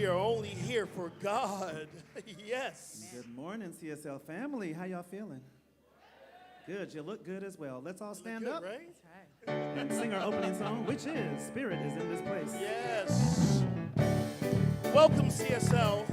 we are only here for God. Yes. Good morning, CSL family. How y'all feeling? Good. You look good as well. Let's all stand Good, up right? and sing our opening song, which is Spirit is in this place. Yes. Welcome, CSL.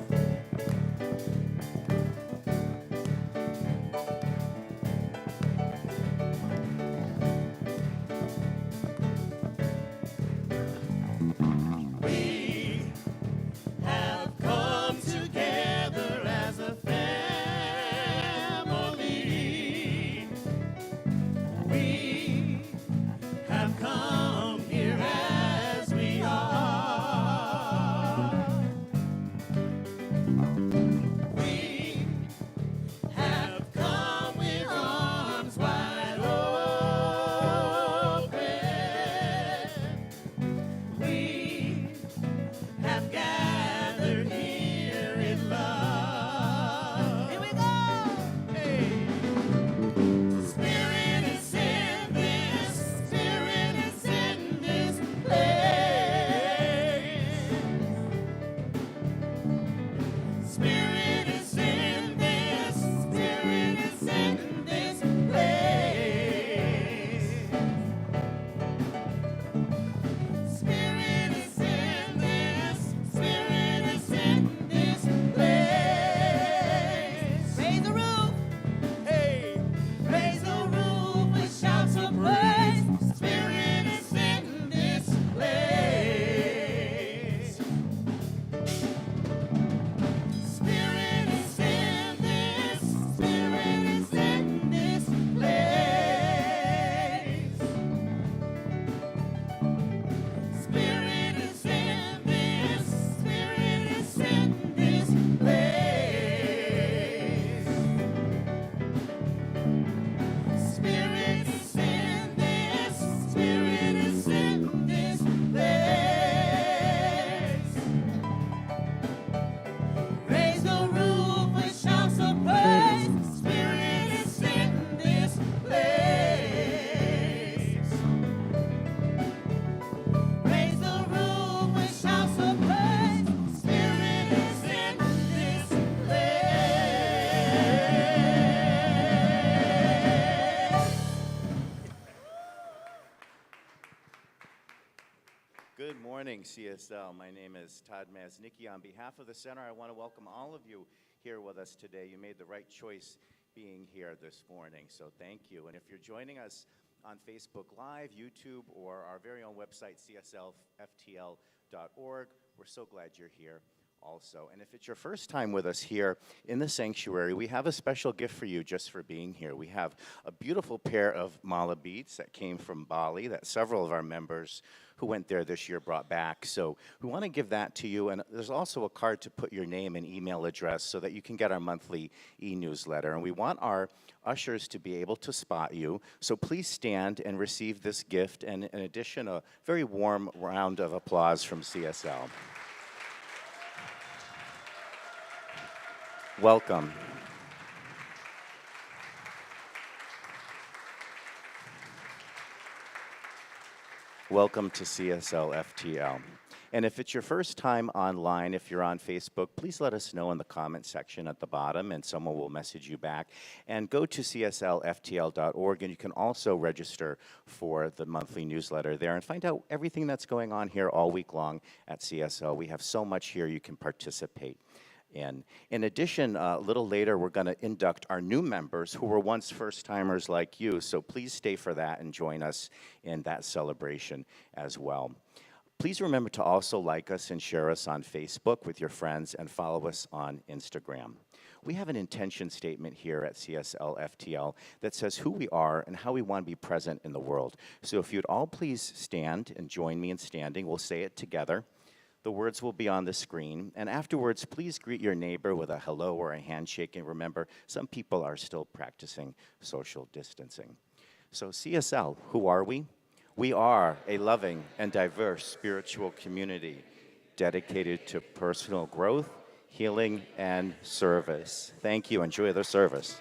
Good morning, CSL. My name is Todd Maznicki. On behalf of the Center, I want to welcome all of you here with us today. You made the right choice being here this morning, so thank you. And if you're joining us on Facebook Live, YouTube, or our very own website, cslftl.org, we're so glad you're here also. And if it's your first time with us here in the sanctuary, we have a special gift for you just for being here. We have a beautiful pair of mala beads that came from Bali that several of our members who went there this year brought back. So we want to give that to you. And there's also a card to put your name and email address so that you can get our monthly e-newsletter. And we want our ushers to be able to spot you. So please stand and receive this gift. And in addition, a very warm round of applause from CSL. Welcome. Welcome to CSL FTL. And if it's your first time online, if you're on Facebook, please let us know in the comment section at the bottom and someone will message you back. And go to cslftl.org and you can also register for the monthly newsletter there and find out everything that's going on here all week long at CSL. We have so much here you can participate in. In addition, a little later, we're going to induct our new members who were once first-timers like you, so please stay for that and join us in that celebration as well. Please remember to also like us and share us on Facebook with your friends and follow us on Instagram. We have an intention statement here at CSL FTL that says who we are and how we want to be present in the world. So if you'd all please stand and join me in standing, we'll say it together. The words will be on the screen, and afterwards, please greet your neighbor with a hello or a handshake, and remember, some people are still practicing social distancing. So CSL, who are we? We are a loving and diverse spiritual community dedicated to personal growth, healing, and service. Thank you. Enjoy the service.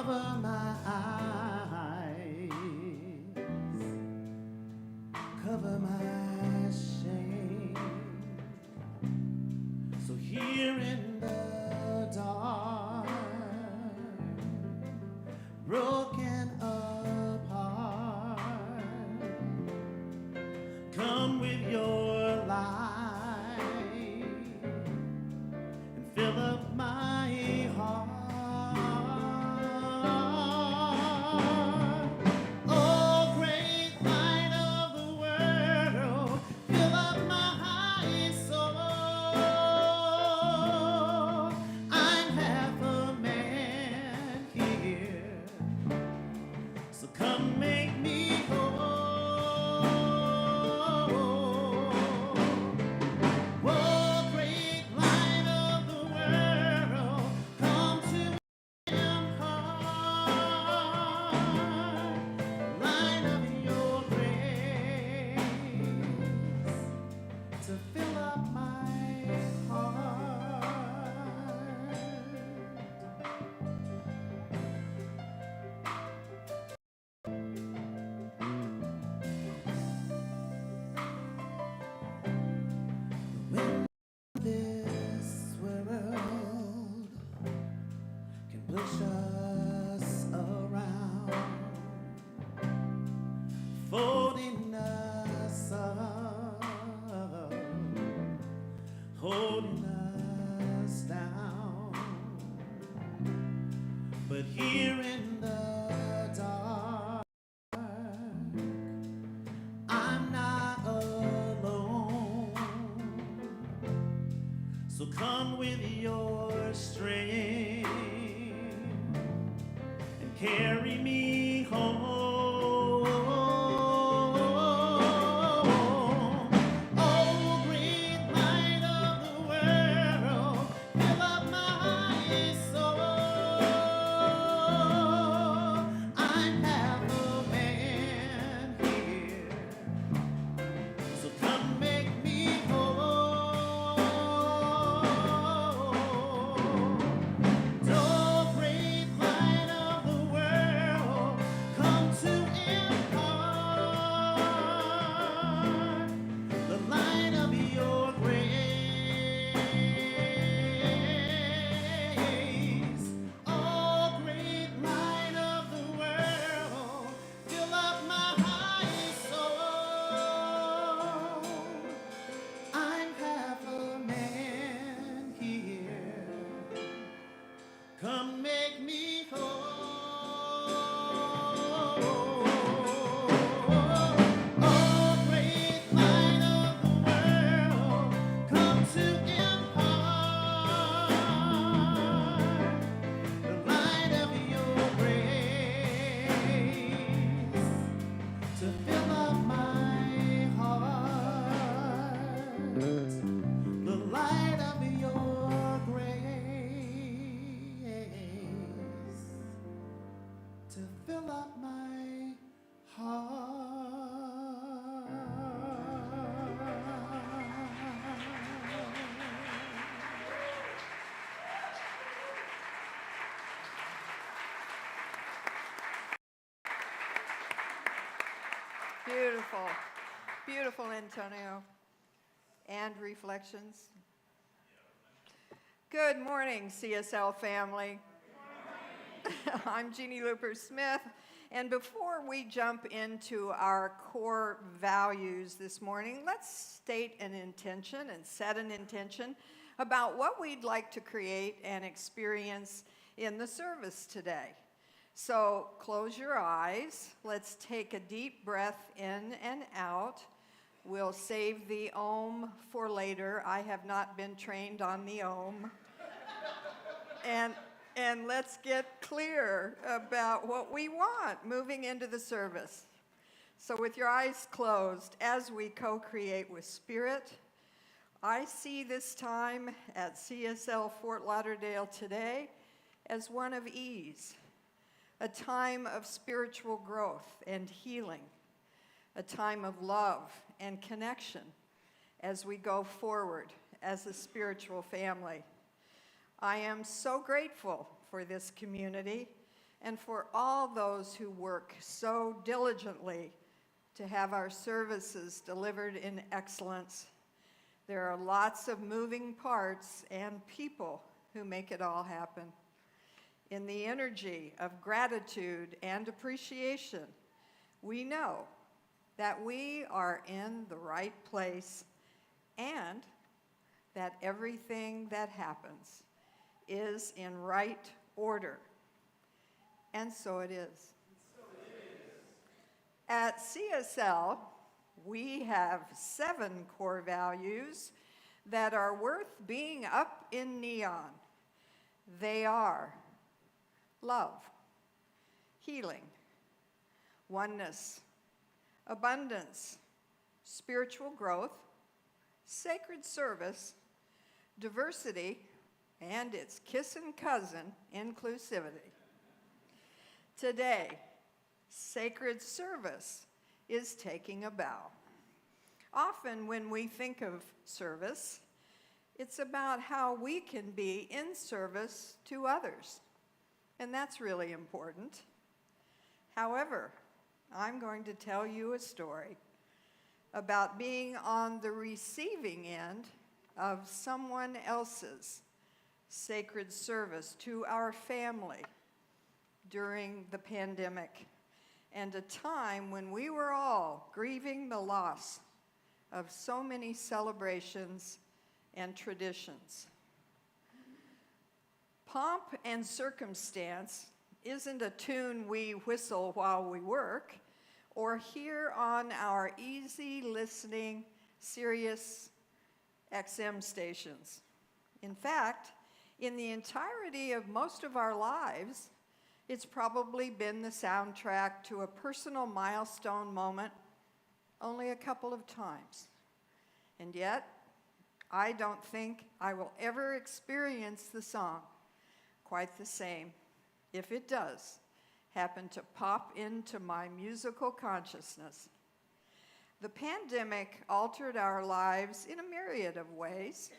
cover my eyes, cover my shame. So here in the dark, broken apart, come with your light and fill up my heart. Oh, great light of the world, fill up my soul. I'm half a man here, so come make me whole. Oh, great light of the world, come to impart light of your grace to fill up my heart. When this world can push us around, folding us up, holding us down. But here in the dark, I'm not alone. So come with your strength and carry me home. Oh, great light of the world, fill up my soul. I'm half a man here, so come make me whole. Oh, great light of the world, come to impart the light of your grace. Oh, great light of the world, fill up my soul. I'm half a man here, come make me whole. Oh, great light of the world, come to impart the light of your grace to fill up my heart. The light of your grace to fill up my heart. Beautiful. Beautiful, Antonio. And reflections. Good morning, CSL family. I'm Jeannie Looper Smith, and before we jump into our core values this morning, let's state an intention and set an intention about what we'd like to create and experience in the service today. So close your eyes. Let's take a deep breath in and out. We'll save the Om for later. I have not been trained on the Om. And let's get clear about what we want moving into the service. So with your eyes closed, as we co-create with Spirit, I see this time at CSL Fort Lauderdale today as one of ease, a time of spiritual growth and healing, a time of love and connection as we go forward as a spiritual family. I am so grateful for this community and for all those who work so diligently to have our services delivered in excellence. There are lots of moving parts and people who make it all happen. In the energy of gratitude and appreciation, we know that we are in the right place and that everything that happens is in right order. And so it is. At CSL, we have 7 core values that are worth being up in neon. They are love, healing, oneness, abundance, spiritual growth, sacred service, diversity, and its kissin' cousin, inclusivity. Today, sacred service is taking a bow. Often when we think of service, it's about how we can be in service to others, and that's really important. However, I'm going to tell you a story about being on the receiving end of someone else's sacred service to our family during the pandemic, and a time when we were all grieving the loss of so many celebrations and traditions. Pomp and circumstance isn't a tune we whistle while we work or hear on our easy listening Sirius XM stations. In fact, in the entirety of most of our lives, it's probably been the soundtrack to a personal milestone moment only a couple of times. And yet, I don't think I will ever experience the song quite the same, if it does happen to pop into my musical consciousness. The pandemic altered our lives in a myriad of ways.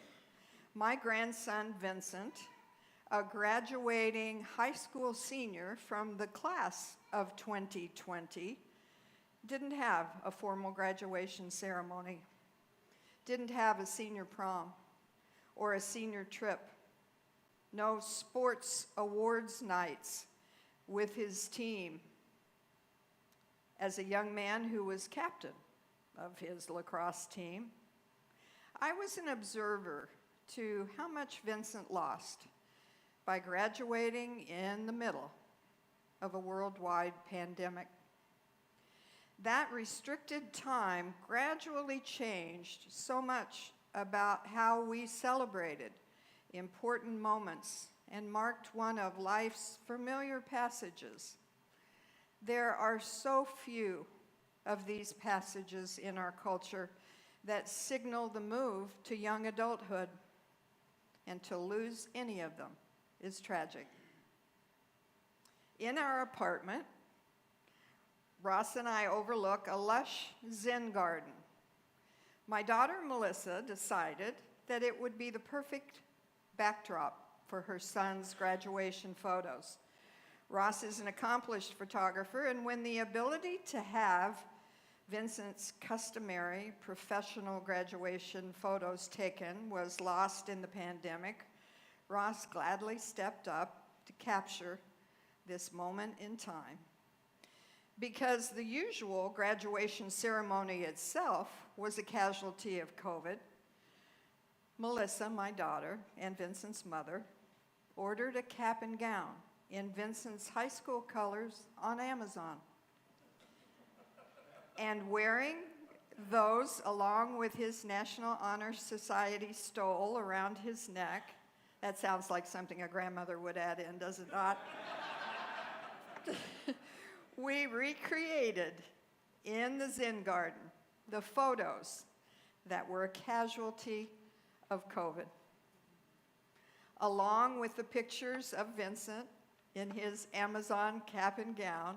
My grandson, Vincent, a graduating high school senior from the class of 2020, didn't have a formal graduation ceremony, didn't have a senior prom or a senior trip, no sports awards nights with his team as a young man who was captain of his lacrosse team. I was an observer to how much Vincent lost by graduating in the middle of a worldwide pandemic. That restricted time gradually changed so much about how we celebrated important moments and marked one of life's familiar passages. There are so few of these passages in our culture that signal the move to young adulthood, and to lose any of them is tragic. In our apartment, Ross and I overlook a lush Zen garden. My daughter Melissa decided that it would be the perfect backdrop for her son's graduation photos. Ross is an accomplished photographer, and when the ability to have Vincent's customary professional graduation photos taken was lost in the pandemic, Ross gladly stepped up to capture this moment in time. Because the usual graduation ceremony itself was a casualty of COVID, Melissa, my daughter, and Vincent's mother ordered a cap and gown in Vincent's high school colors on Amazon. And wearing those along with his National Honor Society stole around his neck, that sounds like something a grandmother would add in, does it not? We recreated in the Zen garden the photos that were a casualty of COVID, along with the pictures of Vincent in his Amazon cap and gown.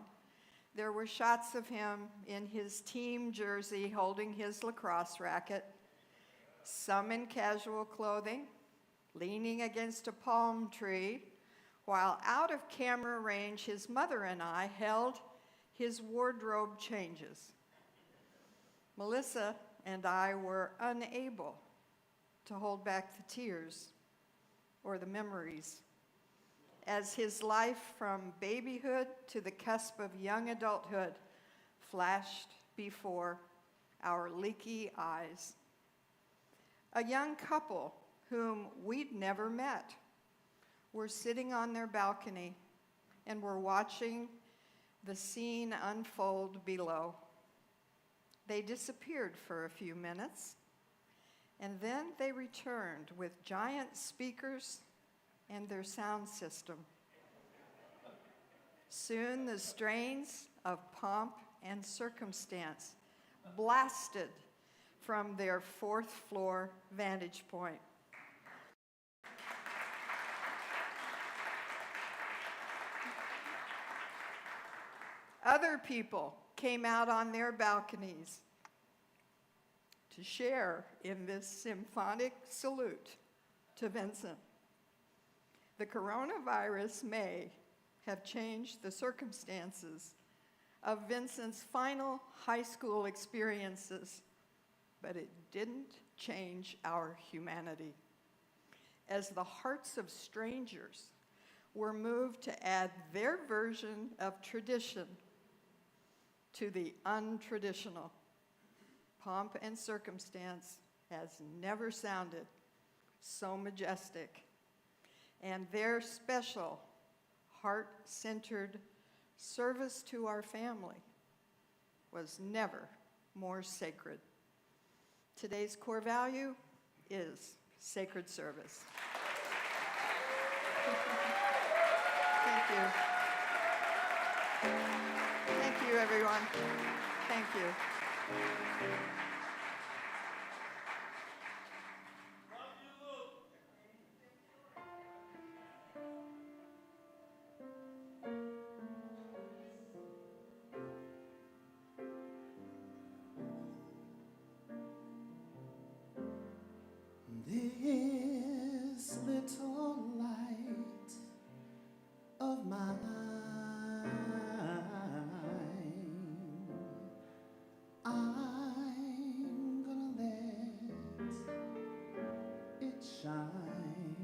There were shots of him in his team jersey holding his lacrosse racket, some in casual clothing, leaning against a palm tree, while out of camera range, his mother and I held his wardrobe changes. Melissa and I were unable to hold back the tears or the memories as his life from babyhood to the cusp of young adulthood flashed before our leaky eyes. A young couple whom we'd never met were sitting on their balcony and were watching the scene unfold below. They disappeared for a few minutes, and then they returned with giant speakers and their sound system. Soon the strains of pomp and circumstance blasted from their fourth floor vantage point. Other people came out on their balconies to share in this symphonic salute to Vincent. The coronavirus may have changed the circumstances of Vincent's final high school experiences, but it didn't change our humanity. As the hearts of strangers were moved to add their version of tradition to the untraditional, pomp and circumstance has never sounded so majestic, and their special, heart-centered service to our family was never more sacred. Today's core value is sacred service. Thank you. Thank you, everyone. Thank you. This little light of mine, I'm gonna let it shine.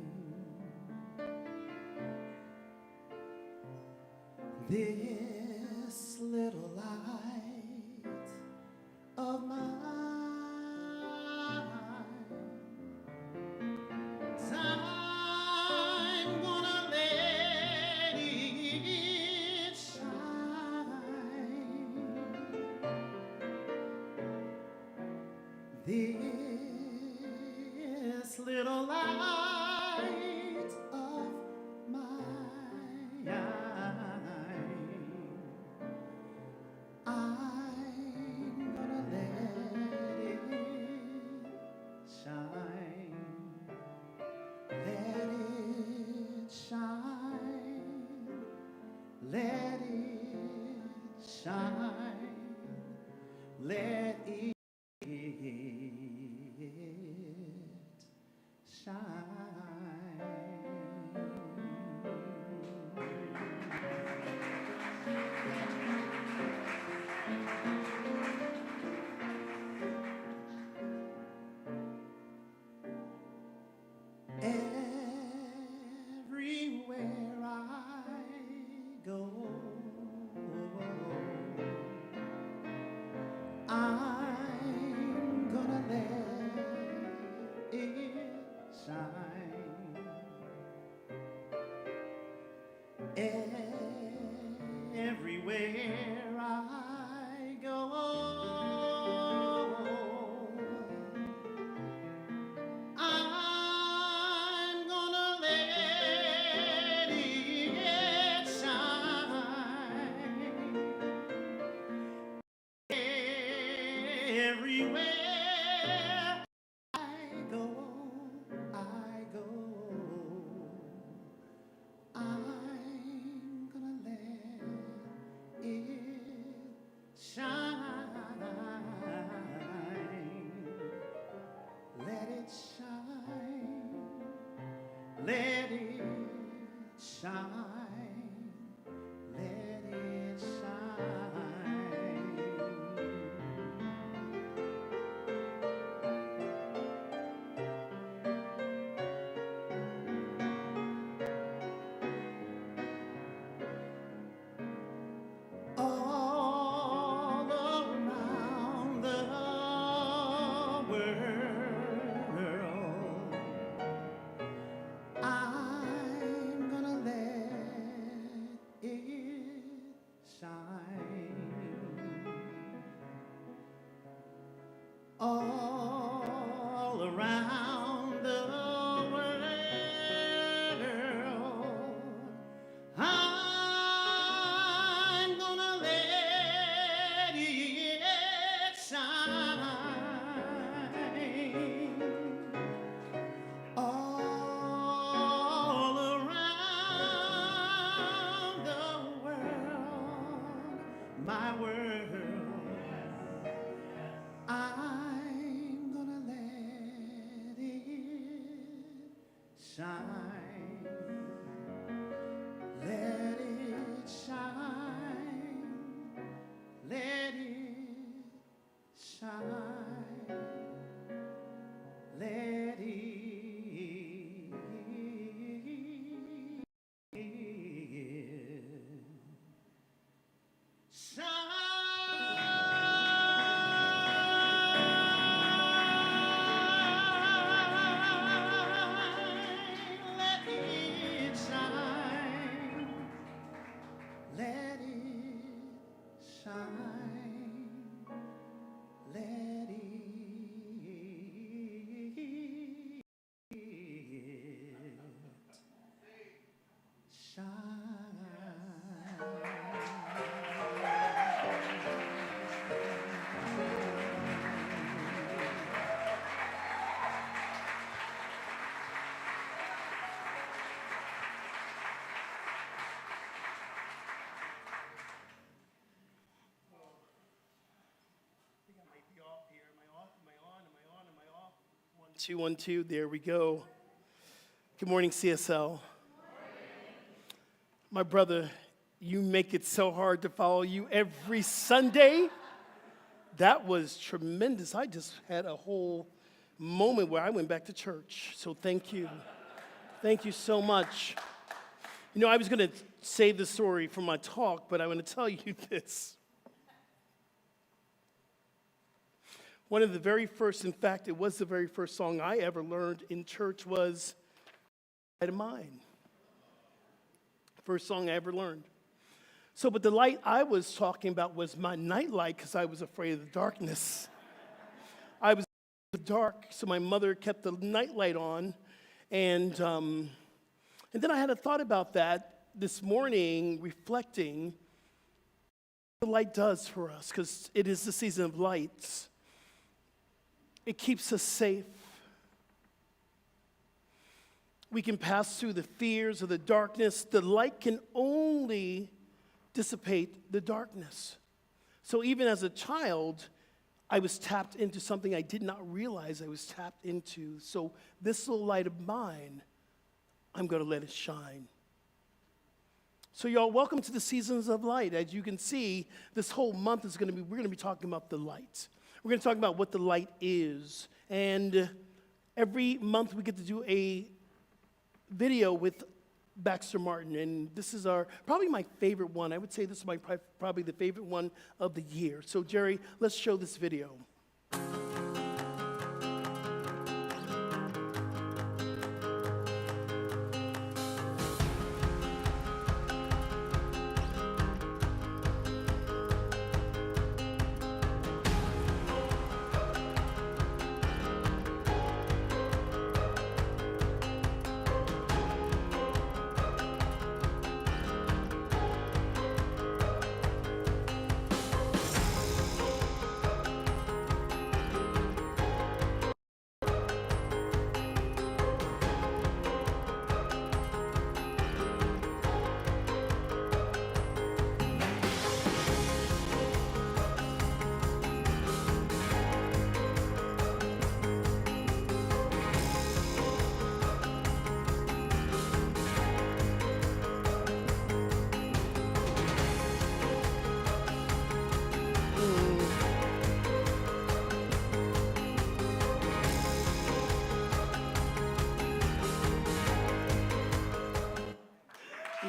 This little light of mine, I'm gonna let it shine. This little light of mine, I'm gonna let it shine. Let it shine. Let it shine. Let it everywhere I go, I'm gonna let it shine. Everywhere I go, I'm gonna let it shine. Everywhere I go, I'm gonna let it shine. Let it shine. Let it shine, let it shine. All around the world, I'm gonna let it shine. All around the world, I'm gonna let it shine. All around the world, my world, I'm gonna let it shine. Let it shine. Let it shine. Let it shine. Let it shine. Let it Two, 1, 2, there we go. Good morning, CSL. My brother, you make it so hard to follow you every Sunday. That was tremendous. I just had a whole moment where I went back to church. So thank you. Thank you so much. You know, I was going to save the story for my talk, but I want to tell you this. One of the very first, in fact, it was the very first song I ever learned in church was Light of Mine. First song I ever learned. So, but the light I was talking about was my night light because I was afraid of the darkness. I was in the dark, so my mother kept the night light on. And then I had a thought about that this morning, reflecting what the light does for us, because it is the season of lights. It keeps us safe. We can pass through the fears of the darkness. The light can only dissipate the darkness. So even as a child, I was tapped into something I did not realize I was tapped into. So this little light of mine, I'm going to let it shine. So y'all, welcome to the Seasons of Light. As you can see, this whole month is we're going to be talking about the light. We're going to talk about what the light is. And every month we get to do a video with Baxter Martin. And this is probably my favorite one. I would say this is probably the favorite one of the year. So Jerry, let's show this video.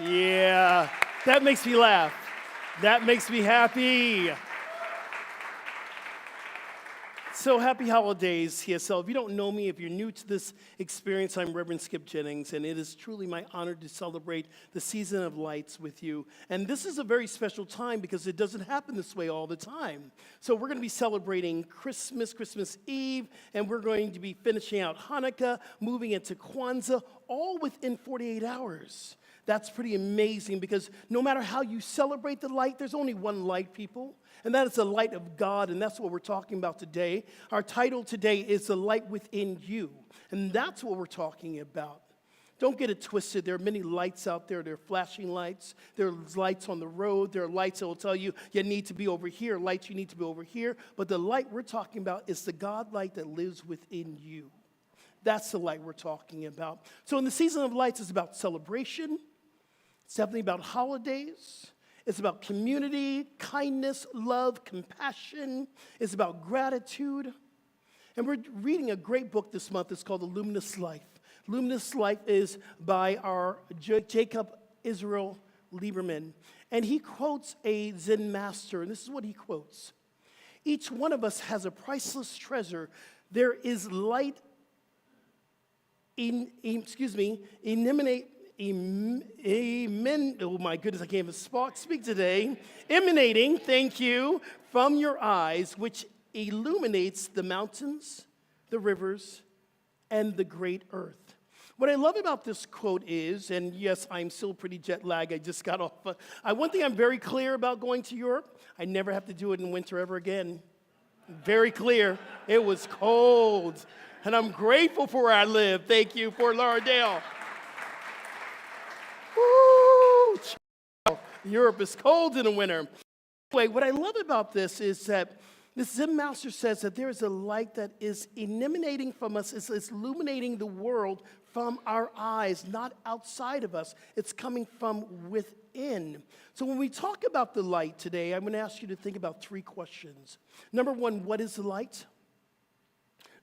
Yeah, that makes me laugh. That makes me happy. So happy holidays, CSL. If you don't know me, if you're new to this experience, I'm Reverend Skip Jennings, and it is truly my honor to celebrate the season of lights with you. And this is a very special time because it doesn't happen this way all the time. So we're going to be celebrating Christmas, Christmas Eve, and we're going to be finishing out Hanukkah, moving into Kwanzaa, all within 48 hours. That's pretty amazing because no matter how you celebrate the light, there's only one light, people, and that is the light of God, and that's what we're talking about today. Our title today is The Light Within You, and that's what we're talking about. Don't get it twisted. There are many lights out there. There are flashing lights. There are lights on the road. There are lights that will tell you you need to be over here, lights you need to be over here. But the light we're talking about is the God light that lives within you. That's the light we're talking about. So in the season of lights, it's about celebration. It's definitely about holidays. It's about community, kindness, love, compassion. It's about gratitude. And we're reading a great book this month. It's called The Luminous Life. Luminous Life is by our Jacob Israel Lieberman. And he quotes a Zen master, and this is what he quotes. Each one of us has a priceless treasure. There is light oh my goodness, I can't even speak today. Emanating, thank you, from your eyes, which illuminates the mountains, the rivers, and the great earth. What I love about this quote is, and yes, I'm still pretty jet lagged, I just got off. One thing I'm very clear about going to Europe, I never have to do it in winter ever again. Very clear. It was cold. And I'm grateful for where I live. Thank you, Fort Lauderdale. Woo! Europe is cold in the winter. Anyway, what I love about this is that this Zen master says that there is a light that is emanating from us. It's illuminating the world from our eyes, not outside of us. It's coming from within. So when we talk about the light today, I'm going to ask you to think about 3 questions. Number 1, what is the light?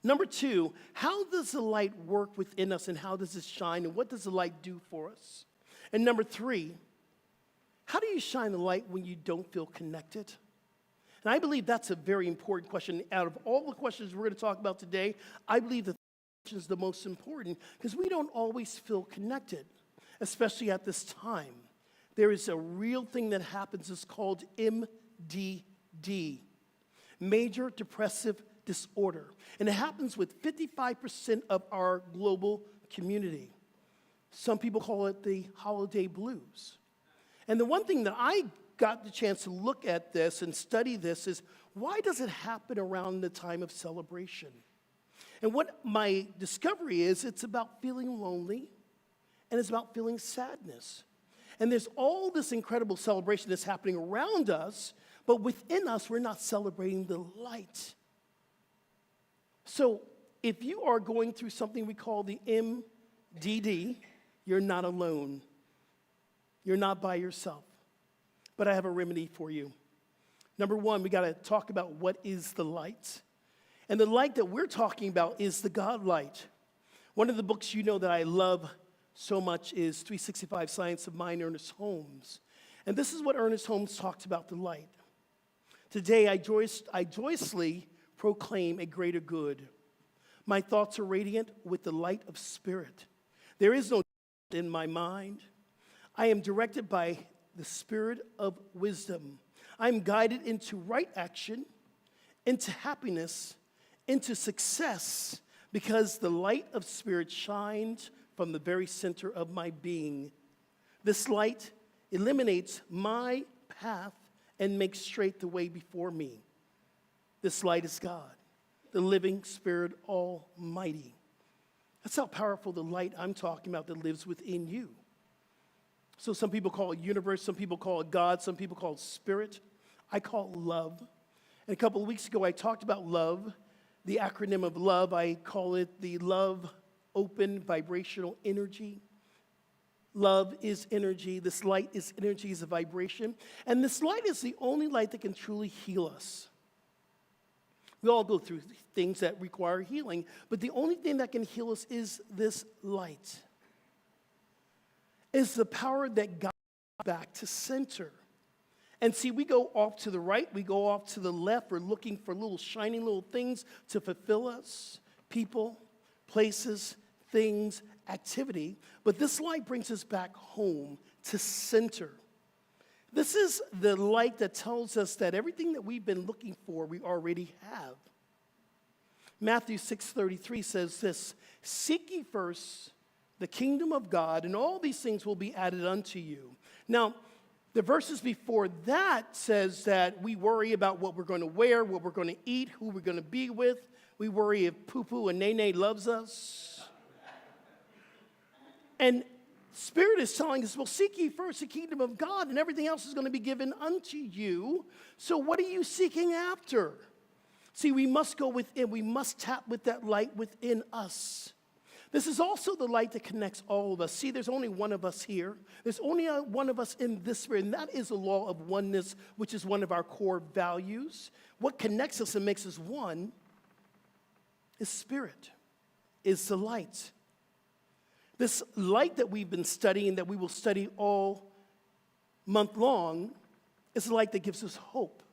Number 2, how does the light work within us and how does it shine and what does the light do for us? And number 3, how do you shine the light when you don't feel connected? And I believe that's a very important question. Out of all the questions we're going to talk about today, I believe that question is the most important because we don't always feel connected, especially at this time. There is a real thing that happens. It's called MDD, Major Depressive Disorder. And it happens with 55% of our global community. Some people call it the holiday blues. And the one thing that I got the chance to look at this and study this is, why does it happen around the time of celebration? And what my discovery is, it's about feeling lonely and it's about feeling sadness. And there's all this incredible celebration that's happening around us, but within us, we're not celebrating the light. So if you are going through something we call the MDD, you're not alone. You're not by yourself. But I have a remedy for you. Number 1, we got to talk about what is the light. And the light that we're talking about is the God light. One of the books you know that I love so much is 365 Science of Mind, Ernest Holmes. And this is what Ernest Holmes talks about the light. Today, I joyously proclaim a greater good. My thoughts are radiant with the light of spirit. There is no in my mind. I am directed by the spirit of wisdom. I am guided into right action, into happiness, into success, because the light of spirit shines from the very center of my being. This light eliminates my path and makes straight the way before me. This light is God, the living Spirit Almighty. That's how powerful the light I'm talking about that lives within you. So some people call it universe, some people call it God, some people call it spirit. I call it love. And a couple of weeks ago, I talked about love, the acronym of love. I call it the love open vibrational energy. Love is energy. This light is energy, is a vibration. And this light is the only light that can truly heal us. We all go through things that require healing, but the only thing that can heal us is this light. It's the power that God back to center. And see, we go off to the right, we go off to the left. We're looking for little shiny little things to fulfill us. People, places, things, activity. But this light brings us back home to center. This is the light that tells us that everything that we've been looking for, we already have. Matthew 6:33 says this, "Seek ye first the kingdom of God, and all these things will be added unto you." Now, the verses before that says that we worry about what we're going to wear, what we're going to eat, who we're going to be with. We worry if poo-poo and nene loves us. And Spirit is telling us, well, seek ye first the kingdom of God, and everything else is going to be given unto you. So what are you seeking after? See, we must go within. We must tap with that light within us. This is also the light that connects all of us. See, there's only one of us here. There's only one of us in this spirit, and that is the law of oneness, which is one of our core values. What connects us and makes us one is spirit, is the light. This light that we've been studying, that we will study all month long, is a light that gives us hope.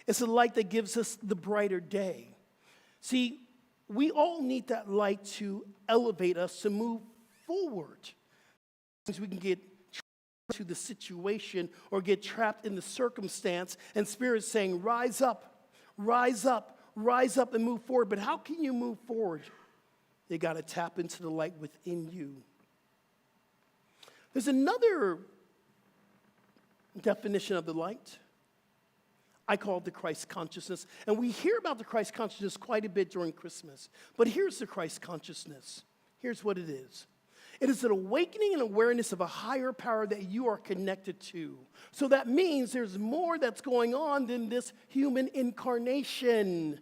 It's a light that gives us the brighter day. See, we all need that light to elevate us, to move forward. Sometimes we can get trapped to the situation or get trapped in the circumstance, and Spirit's saying, rise up, rise up, rise up and move forward. But how can you move forward? You got to tap into the light within you. There's another definition of the light. I call it the Christ consciousness. And we hear about the Christ consciousness quite a bit during Christmas. But here's the Christ consciousness. Here's what it is. It is an awakening and awareness of a higher power that you are connected to. So that means there's more that's going on than this human incarnation.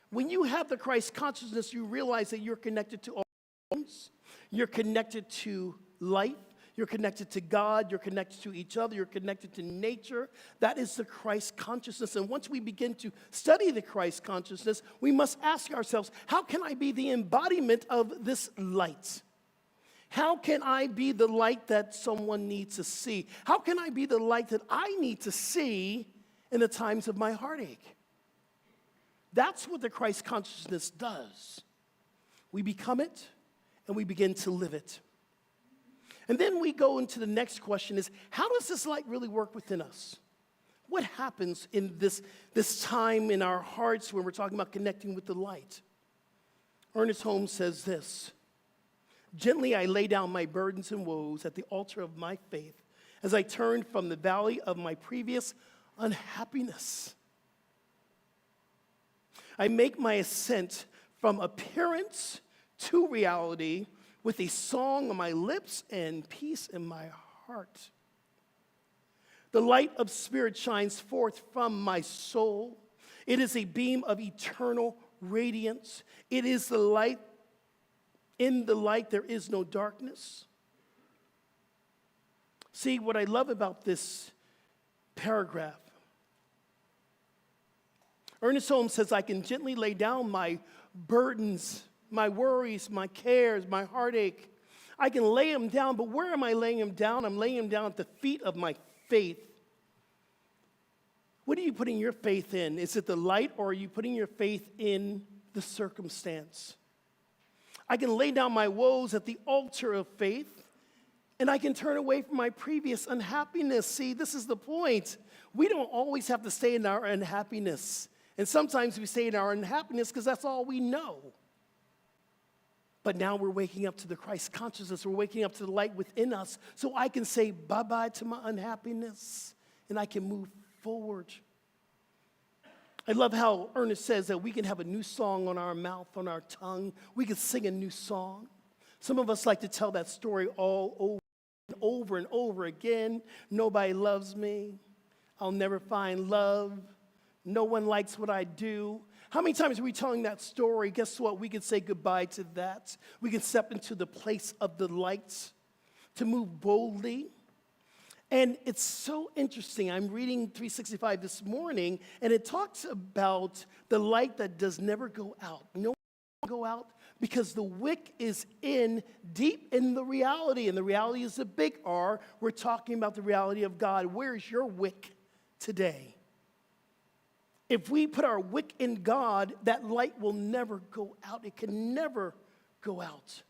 When you have the Christ consciousness, you realize that you're connected to all things. You're connected to life. You're connected to God. You're connected to each other. You're connected to nature. That is the Christ consciousness. And once we begin to study the Christ consciousness, we must ask ourselves, how can I be the embodiment of this light? How can I be the light that someone needs to see? How can I be the light that I need to see in the times of my heartache? That's what the Christ consciousness does. We become it, and we begin to live it. And then we go into the next question is, how does this light really work within us? What happens in this time in our hearts when we're talking about connecting with the light? Ernest Holmes says this, "Gently I lay down my burdens and woes at the altar of my faith as I turn from the valley of my previous unhappiness. I make my ascent from appearance to reality with a song on my lips and peace in my heart. The light of Spirit shines forth from my soul. It is a beam of eternal radiance. It is the light. In the light there is no darkness." See, what I love about this paragraph, Ernest Holmes says, I can gently lay down my burdens, my worries, my cares, my heartache. I can lay them down, but where am I laying them down? I'm laying them down at the feet of my faith. What are you putting your faith in? Is it the light, or are you putting your faith in the circumstance? I can lay down my woes at the altar of faith, and I can turn away from my previous unhappiness. See, this is the point. We don't always have to stay in our unhappiness. And sometimes we stay in our unhappiness because that's all we know. But now we're waking up to the Christ consciousness. We're waking up to the light within us. So I can say bye-bye to my unhappiness, and I can move forward. I love how Ernest says that we can have a new song on our mouth, on our tongue. We can sing a new song. Some of us like to tell that story all over and over again. Nobody loves me. I'll never find love. No one likes what I do. How many times are we telling that story? Guess what? We can say goodbye to that. We can step into the place of the light to move boldly. And it's so interesting. I'm reading 365 this morning, and it talks about the light that does never go out. No one will go out, Because the wick is in deep in the reality, and the reality is a big R. We're talking about the reality of God. Where's your wick today? If we put our wick in God, that light will never go out. It can never go out.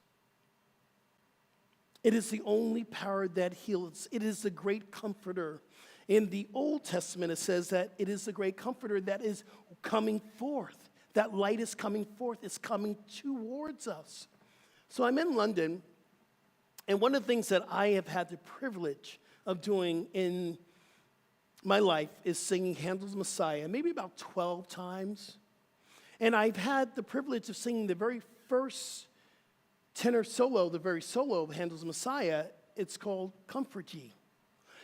It is the only power that heals. It is the great comforter. In the Old Testament, it says that it is the great comforter that is coming forth. That light is coming forth. It's coming towards us. So I'm in London, and one of the things that I have had the privilege of doing in my life is singing Handel's Messiah, maybe about 12 times. And I've had the privilege of singing the very first tenor solo, the very solo of Handel's Messiah. It's called Comfort Ye.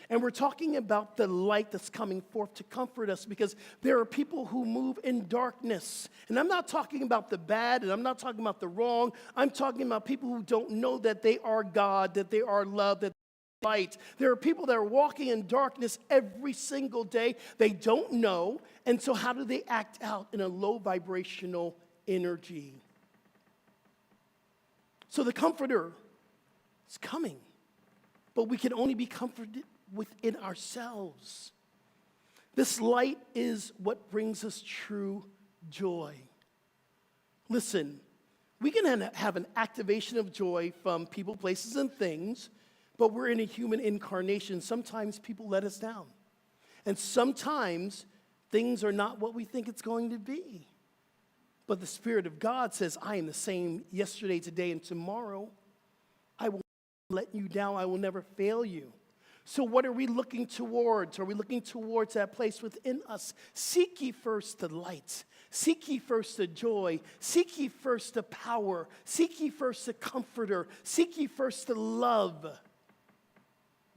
And we're talking about the light that's coming forth to comfort us, because there are people who move in darkness. And I'm not talking about the bad, and I'm not talking about the wrong. I'm talking about people who don't know that they are God, that they are love, that they are light. There are people that are walking in darkness every single day. They don't know. And so how do they act out in a low vibrational energy? So the comforter is coming, but we can only be comforted within ourselves. This light is what brings us true joy. Listen, we can have an activation of joy from people, places, and things, but we're in a human incarnation. Sometimes people let us down. And sometimes things are not what we think it's going to be. But the Spirit of God says, I am the same yesterday, today, and tomorrow. I will not let you down. I will never fail you. So what are we looking towards? Are we looking towards that place within us? Seek ye first the light. Seek ye first the joy. Seek ye first the power. Seek ye first the comforter. Seek ye first the love.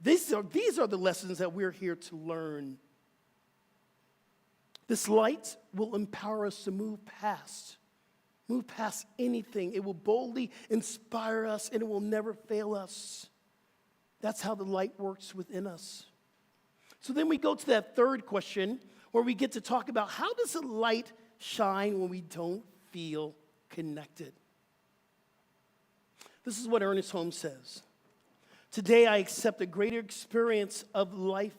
These are the lessons that we're here to learn. This light will empower us to move past anything. It will boldly inspire us, and it will never fail us. That's how the light works within us. So then we go to that third question, where we get to talk about, how does the light shine when we don't feel connected? This is what Ernest Holmes says. Today I accept a greater experience of life,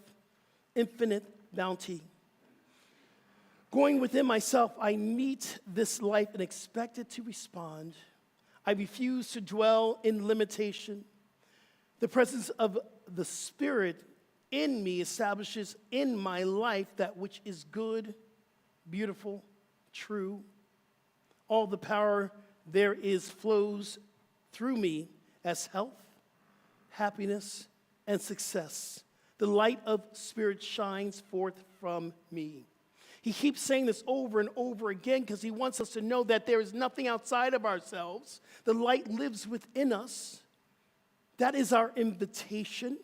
infinite bounty. Going within myself, I meet this life and expect it to respond. I refuse to dwell in limitation. The presence of the Spirit in me establishes in my life that which is good, beautiful, true. All the power there is flows through me as health, happiness, and success. The light of Spirit shines forth from me. He keeps saying this over and over again because he wants us to know that there is nothing outside of ourselves. The light lives within us. That is our invitation.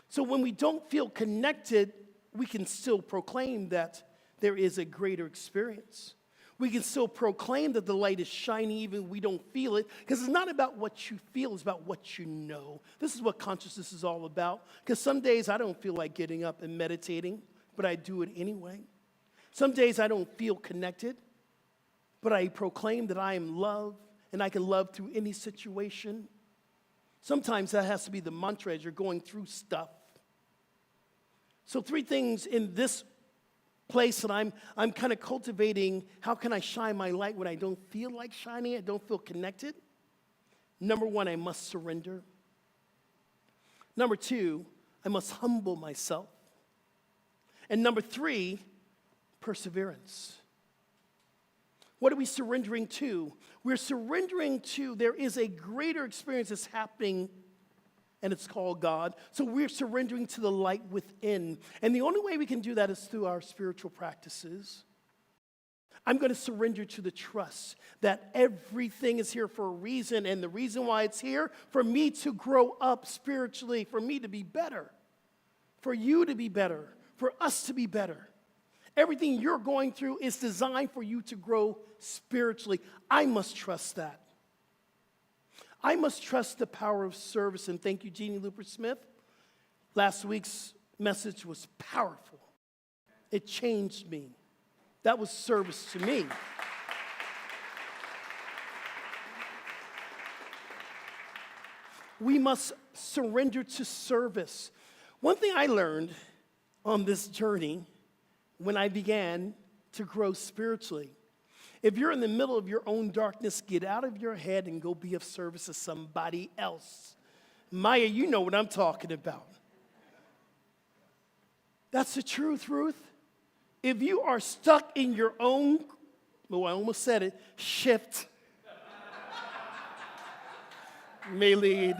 So when we don't feel connected, we can still proclaim that there is a greater experience. We can still proclaim that the light is shining even when we don't feel it, because it's not about what you feel, it's about what you know. This is what consciousness is all about, because some days I don't feel like getting up and meditating, but I do it anyway. Some days I don't feel connected, but I proclaim that I am loved, and I can love through any situation. Sometimes that has to be the mantra as you're going through stuff. So 3 things in this place that I'm kind of cultivating. How can I shine my light when I don't feel like shining? I don't feel connected. Number 1, I must surrender. Number 2, I must humble myself. And number 3, perseverance. What are we surrendering to? We're surrendering to, there is a greater experience that's happening, and it's called God. So we're surrendering to the light within. And the only way we can do that is through our spiritual practices. I'm going to surrender to the trust that everything is here for a reason, and the reason why it's here, for me to grow up spiritually, for me to be better, for you to be better, for us to be better. Everything you're going through is designed for you to grow spiritually. I must trust that. I must trust the power of service. And thank you, Jeannie Looper-Smith. Last week's message was powerful. It changed me. That was service to me. we must surrender to service. One thing I learned on this journey when I began to grow spiritually, if you're in the middle of your own darkness, get out of your head and go be of service to somebody else. Maya, you know what I'm talking about. That's the truth, Ruth. If you are stuck in your own, oh, I almost said it, shift, may lead.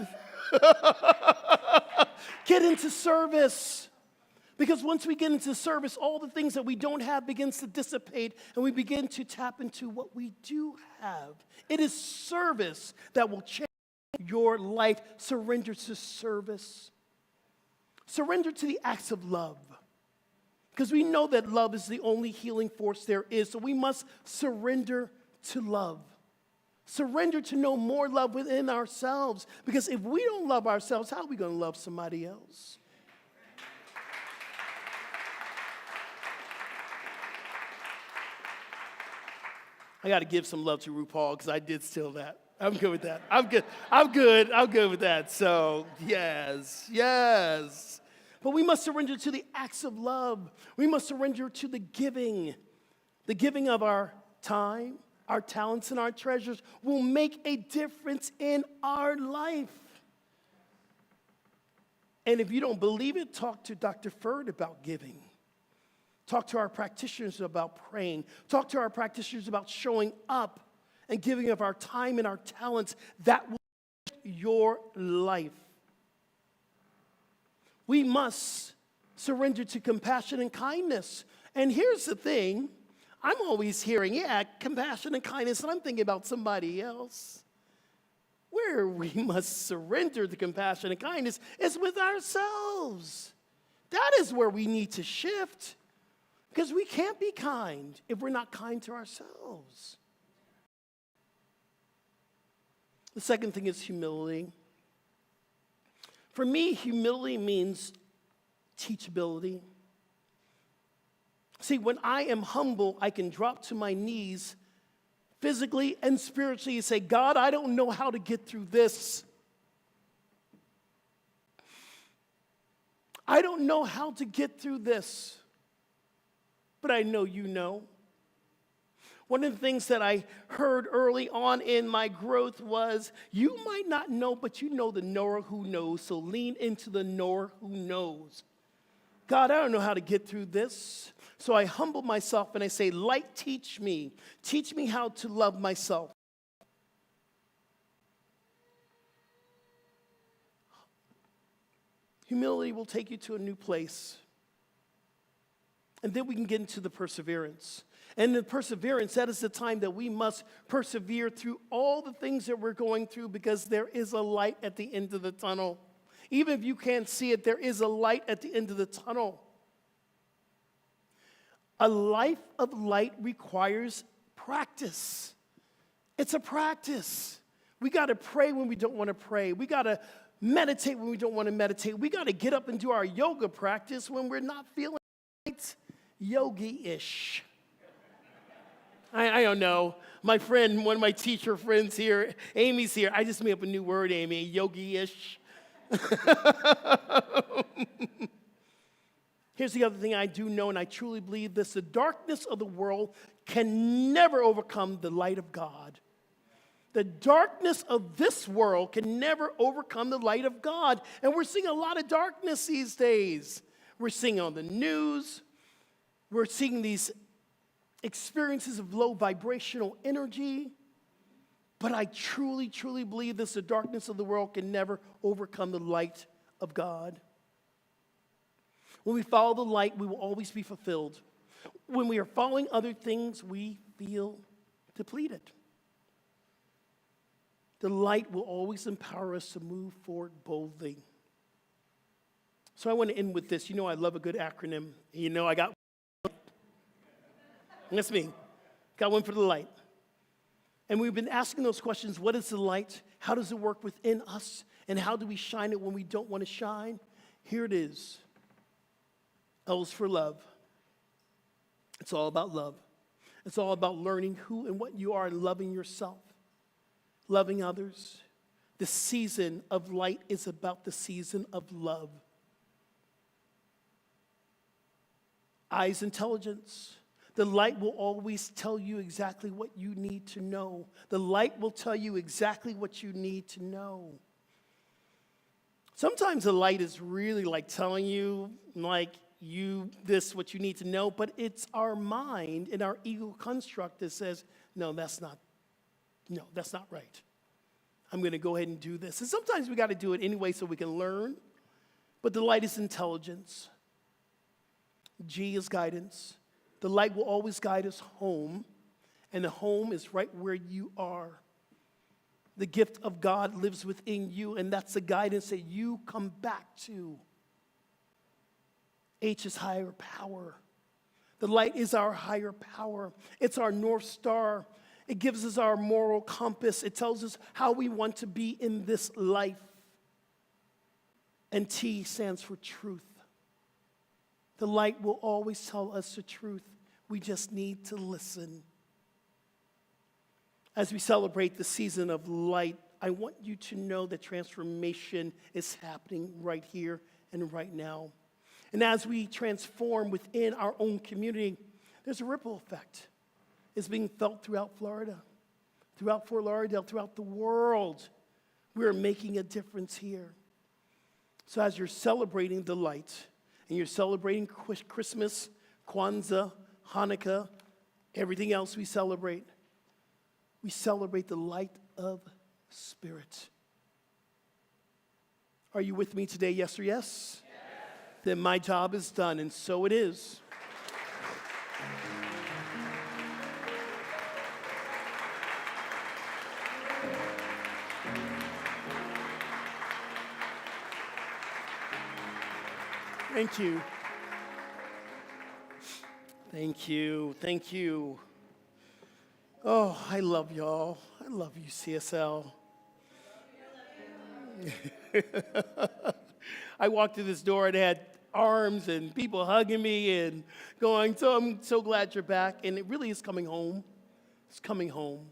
Get into service. Because once we get into service, all the things that we don't have begins to dissipate, and we begin to tap into what we do have. It is service that will change your life. Surrender to service. Surrender to the acts of love. Because we know that love is the only healing force there is, so we must surrender to love. Surrender to know more love within ourselves. Because if we don't love ourselves, how are we going to love somebody else? I got to give some love to RuPaul because I did steal that. I'm good with that. I'm good with that. So, yes. But we must surrender to the acts of love. We must surrender to the giving of our time, our talents, and our treasures will make a difference in our life. And if you don't believe it, talk to Dr. Ferd about giving. Talk to our practitioners about praying. Talk to our practitioners about showing up and giving of our time and our talents. That will change your life. We must surrender to compassion and kindness. And here's the thing. I'm always hearing, compassion and kindness, and I'm thinking about somebody else. Where we must surrender to compassion and kindness is with ourselves. That is where we need to shift. Because we can't be kind if we're not kind to ourselves. The second thing is humility. For me, humility means teachability. See, when I am humble, I can drop to my knees physically and spiritually and say, God, I don't know how to get through this. I don't know how to get through this. But I know you know. One of the things that I heard early on in my growth was, you might not know, but you know the knower who knows, so lean into the knower who knows. God, I don't know how to get through this. So I humble myself and I say, Light, teach me. Teach me how to love myself. Humility will take you to a new place. And then we can get into the perseverance. And the perseverance, that is the time that we must persevere through all the things that we're going through, because there is a light at the end of the tunnel. Even if you can't see it, there is a light at the end of the tunnel. A life of light requires practice. It's a practice. We got to pray when we don't want to pray. We got to meditate when we don't want to meditate. We got to get up and do our yoga practice when we're not feeling right. Yogi-ish. I don't know. My friend, one of my teacher friends here, Amy's here. I just made up a new word, Amy, yogi-ish. Here's the other thing I do know, and I truly believe this. The darkness of the world can never overcome the light of God. The darkness of this world can never overcome the light of God. And we're seeing a lot of darkness these days. We're seeing on the news. We're seeing these experiences of low vibrational energy. But I truly, truly believe this. The darkness of the world can never overcome the light of God. When we follow the light, we will always be fulfilled. When we are following other things, we feel depleted. The light will always empower us to move forward boldly. So I want to end with this. You know I love a good acronym. You know I got one. That's me. Got one for the light. And we've been asking those questions. What is the light? How does it work within us? And how do we shine it when we don't want to shine? Here it is. L is for love. It's all about love. It's all about learning who and what you are and loving yourself, loving others, The season of light is about the season of love. Eyes intelligence. The light will always tell you exactly what you need to know. The light will tell you exactly what you need to know. Sometimes the light is really like telling you, like, this, what you need to know, but it's our mind and our ego construct that says, no, that's not right. I'm going to go ahead and do this. And sometimes we got to do it anyway so we can learn, but the light is intelligence. G is guidance. The light will always guide us home, and the home is right where you are. The gift of God lives within you, and that's the guidance that you come back to. H is higher power. The light is our higher power. It's our North Star. It gives us our moral compass. It tells us how we want to be in this life. And T stands for truth. The light will always tell us the truth. We just need to listen. As we celebrate the season of light, I want you to know that transformation is happening right here and right now. And as we transform within our own community, there's a ripple effect. It's being felt throughout Florida, throughout Fort Lauderdale, throughout the world. We're making a difference here. So as you're celebrating the light, and you're celebrating Christmas, Kwanzaa, Hanukkah, everything else we celebrate the light of Spirit. Are you with me today, yes or yes? Then my job is done, and so it is. Thank you. Thank you. Thank you. Oh, I love y'all. I love you, CSL. I walked through this door and had arms and people hugging me and going, so I'm so glad you're back. And it really is coming home. It's coming home.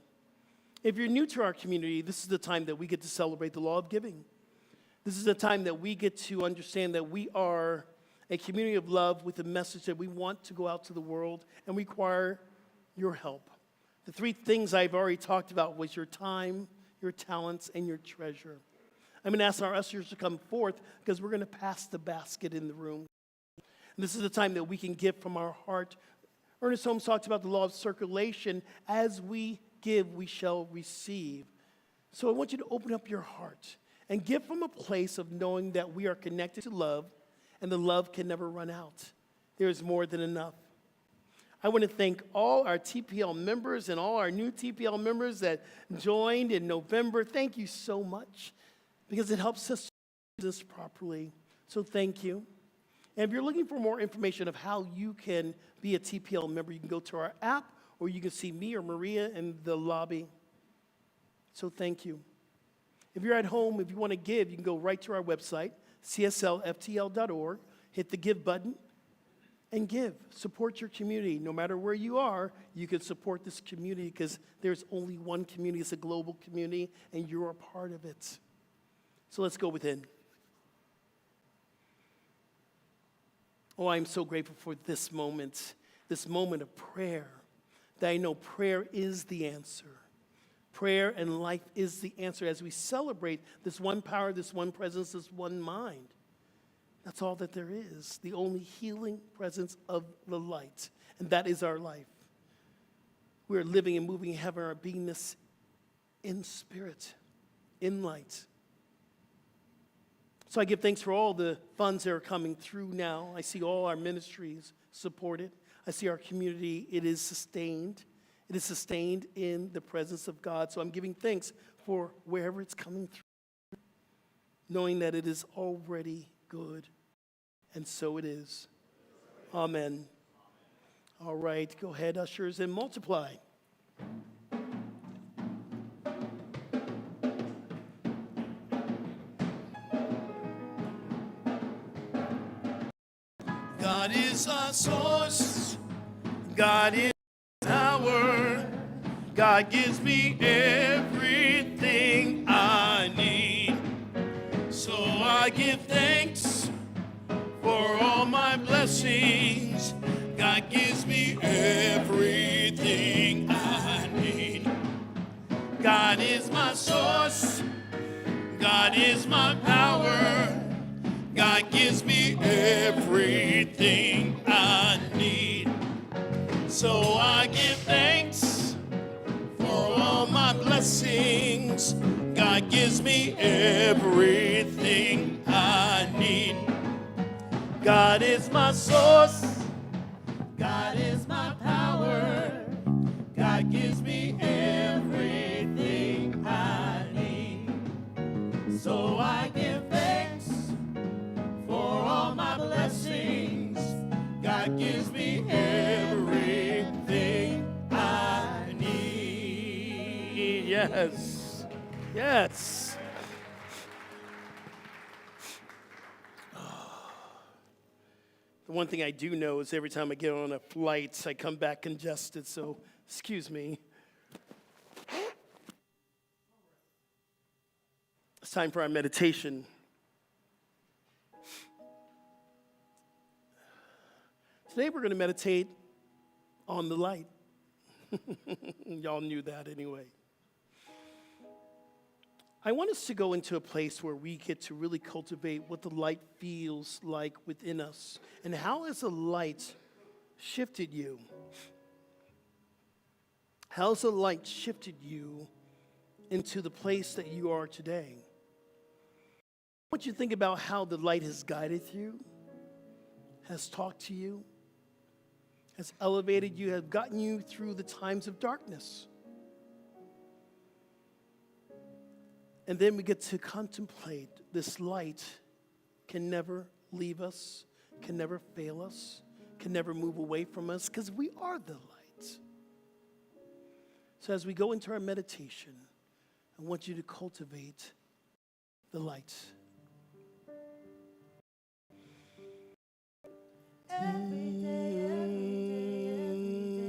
If you're new to our community, this is the time that we get to celebrate the law of giving. This is the time that we get to understand that we are a community of love with a message that we want to go out to the world and require your help. The three things I've already talked about was your time, your talents, and your treasure. I'm going to ask our ushers to come forth because we're going to pass the basket in the room. And this is the time that we can give from our heart. Ernest Holmes talks about the law of circulation. As we give, we shall receive. So I want you to open up your heart and give from a place of knowing that we are connected to love, and the love can never run out. There is more than enough. I want to thank all our TPL members and all our new TPL members that joined in November. Thank you so much, because it helps us do this properly. So thank you. And if you're looking for more information of how you can be a TPL member, you can go to our app, or you can see me or Maria in the lobby. So thank you. If you're at home, if you want to give, you can go right to our website, cslftl.org, hit the give button, and give. Support your community. No matter where you are, you can support this community because there's only one community. It's a global community, and you're a part of it. So let's go within. Oh, I'm so grateful for this moment of prayer, that I know prayer is the answer. Prayer and life is the answer as we celebrate this one power, this one presence, this one mind. That's all that there is, the only healing presence of the light, and that is our life. We are living and moving and having our beingness in spirit, in light. So I give thanks for all the funds that are coming through now. I see all our ministries supported. I see our community, it is sustained. It is sustained in the presence of God. So I'm giving thanks for wherever it's coming through, knowing that it is already good. And so it is. Amen. All right, go ahead, ushers, and multiply. God is our source. God is power. God gives me everything I need. I give thanks for all my blessings. God gives me everything I need. God is my source. God is my power. God gives me everything I need. So I give thanks for all my blessings. God gives me everything I need. God is my source. God is my power. God gives me everything I need. So I give thanks for all my blessings. God gives me everything I need. Yes. Yes. The one thing I do know is every time I get on a flight, I come back congested, so excuse me. It's time for our meditation. Today we're going to meditate on the light. Y'all knew that anyway. I want us to go into a place where we get to really cultivate what the light feels like within us. And how has the light shifted you? How has the light shifted you into the place that you are today? I want you to think about how the light has guided you, has talked to you, has elevated you, has gotten you through the times of darkness. And then we get to contemplate this light can never leave us, can never fail us, can never move away from us, because we are the light. So as we go into our meditation, I want you to cultivate the light. Every day, every day, every day,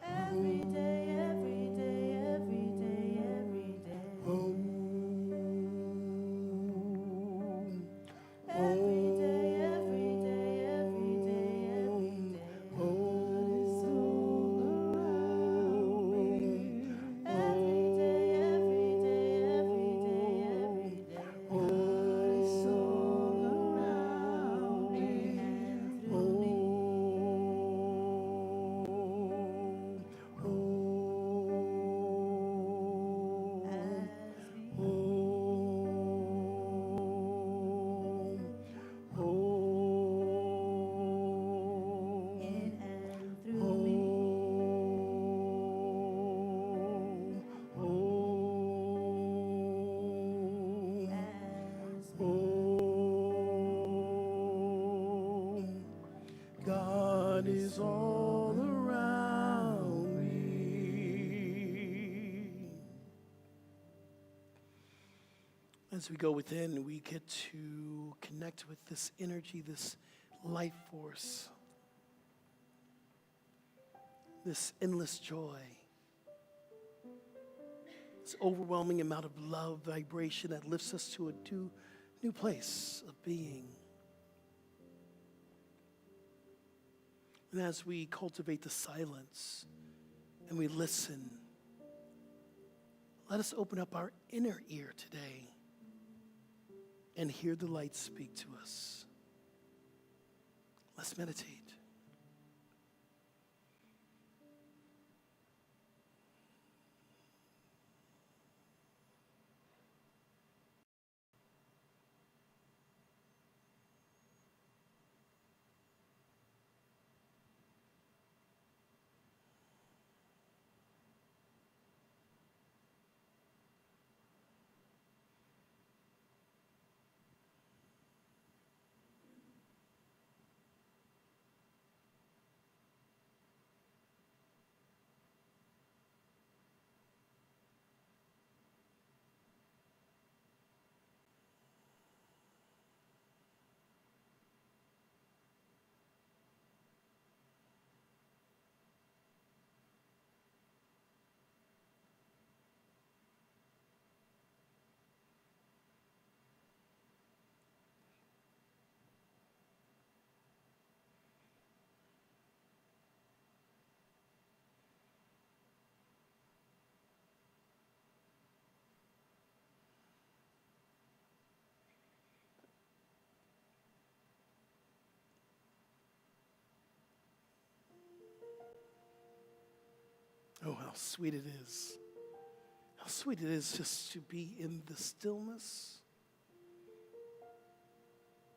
every day, every day, every day, every day. Every day, every day, every day, every day. God is all around me. Every day, every day, every day, every day. God is all around me and through me. In and through me. As God is all around me. As we go within, we get to connect with this energy, this life force, this endless joy, this overwhelming amount of love, vibration that lifts us to a new place of being. And as we cultivate the silence and we listen, let us open up our inner ear today and hear the light speak to us. Let's meditate. sweet it is. How sweet it is just to be in the stillness,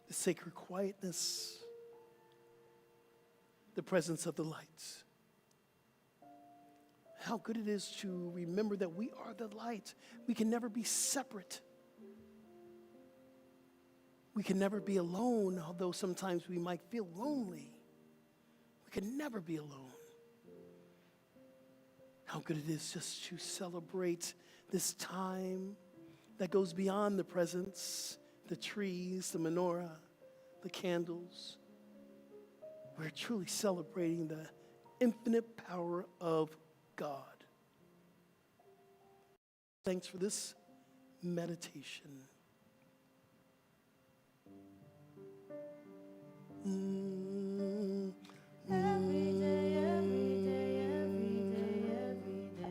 the sacred quietness, the presence of the light. How good it is to remember that we are the light. We can never be separate. We can never be alone, although sometimes we might feel lonely. We can never be alone. How good it is just to celebrate this time that goes beyond the presents, the trees, the menorah, the candles. We're truly celebrating the infinite power of God. Thanks for this meditation. Every day, every day, every day, every day.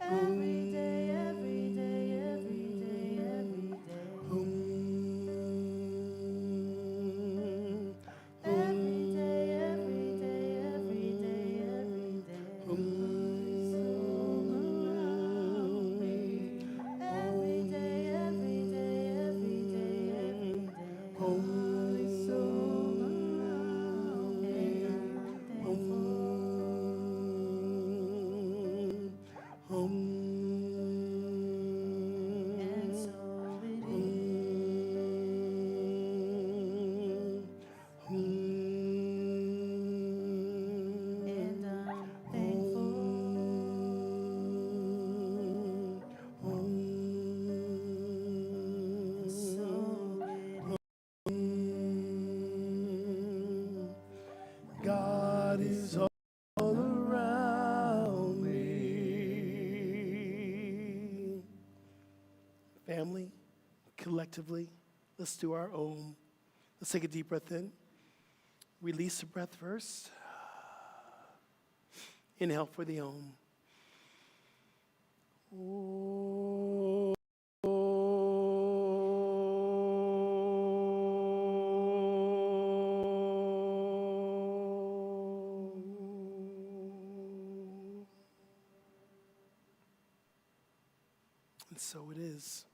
Every day, every day, every day, every day. Every day, every day, every day, every day. Every day, every day, every day, every day. And so it and I'm thankful. So God is all around me. Family, collectively, let's do our own. Let's take a deep breath in. Release the breath first. Inhale for the Om. And so it is.